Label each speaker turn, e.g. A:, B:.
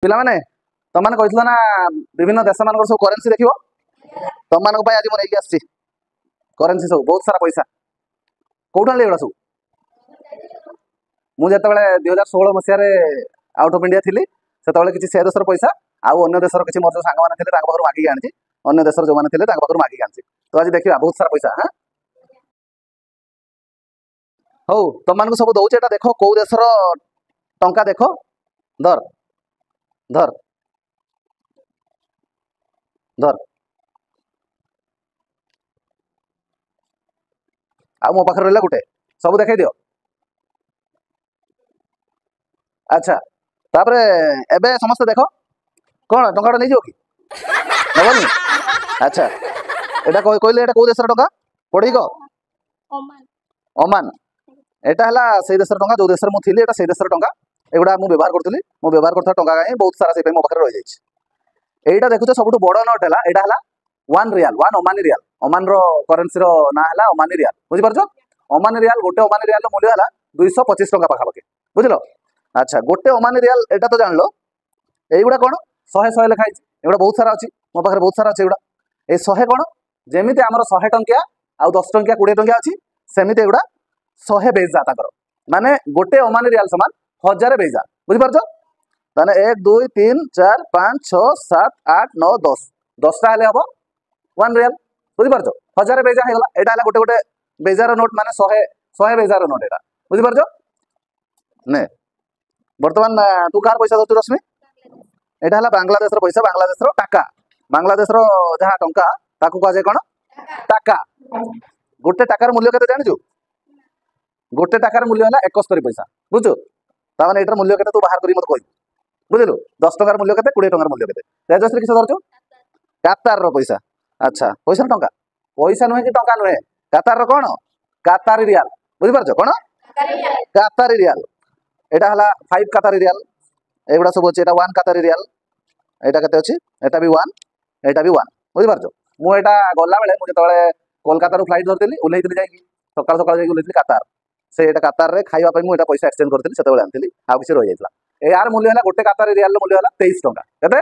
A: पिला माने तमने कहितला ना विभिन्न देश मान सब करेन्सी देखिबो तम मान आज मैं नहीं आसी करेन्सी सब बहुत सारा पैसा कौटा एगुड़ा सब मुझे 2016 मसीह आउट ऑफ इंडिया थी से किसी से देशर पैसा आउ अन्य देशर किसी मोर जो सांग मैंने पाखु मागिक आनी अन्य देशर जो मैंने पाखु मागिक आनी तो आज देखा बहुत सारा पैसा हाँ हौ तुम मान सब दौचे एटा देख कौ देशर टंका देख धर धर धर आ मो पाखे रहा गोटे सब देखा दियो अच्छा तापर एबे समस्त देख कौन टंका नहीं कि नबनी अच्छा एटा कहले एटा कौ देशर टंका पढ़ी क ओमान एटा हला से देशर टंका जो देशर मु थिली एटा से देशर टंका एगुड़ा मु व्यवहार करथली मु व्यवहार करथा टंका गाय बहुत सारा से मो पाखे रहि जाय एटा देखुछ सबुठ बड़ नोट हला एटा हला 1 रियाल 1 ओमानी रियाल ओमान रो करेन्सी रो ना हला ओमानी रियाल बुझि परछो ओमानी रियाल गोटे ओमानी रियाल रो मूल्य हला 225 टंका पाखा पाखे बुझलो अच्छा गोटे ओमानी रियाल एटा तो जानलो एगुड़ा कोन 100 लिखा है एगुड़ा बहुत सारा अछि मो पाखे बहुत सारा अछि एगुड़ा ए 100 कोन जेमिति हमर 100 टंकिया आ 10 टंकिया 20 टंकिया अछि सेमिति एगुड़ा 100 बेजा ताकर माने गोटे ओमानी रियाल समान 1000 बेजा बुझि परछो ताने 1 2 3 4 5 6 7 8 9 10 10टा हेले हबो 1 रियाल बुझि परछो 1000 बेजा हे गला एटा हला गोटे गोटे बेजार नोट माने 100 बेजार नोट एटा बुझि परछो ने वर्तमान तू कार पैसा दतु रश्मि एटा हला बांग्लादेश रो पैसा बांग्लादेश रो टाका बांग्लादेश रो जहा टंका ताकू कह जाय कोन टाका गोटे टाकार मूल्य केते जानि छु गोटे टाकार मूल्य हला 71 पैसा बुझु ता माने एटर मूल्य केते तू बाहर करी मत कहि बुझिलु 10 टंकार मूल्य केते 20 टंकार मूल्य केते तेजश्री किसे धरछु कातार रो पैसा अच्छा पैसा टंका पैसा नुहे कि टंका नुहे कातार रो कोन कातारी रियाल बुझि परछो कोन कातारी रियाल एटा हला 5 कातारी रियाल एगुड़ा सब अछि एटा 1 कातारी रियाल एटा केते अछि एटा भी 1 एटा भी 1 बुझि परछो मु एटा गल्ला बेले मु जतबेले कोलकाता रो फ्लाइट धरतेली उलेइतली जाई सकाळ सकाळ जाई उलेइतली कातार से एटा कातार रे खाइबा पई मु एटा पैसा एक्सचेंज करतेली सेतेबेले आनतेली आ किसी रहि जाइतला ए यार मूल्य हला गोटे कातारी रियाल रो मूल्य हला 23 टंका केते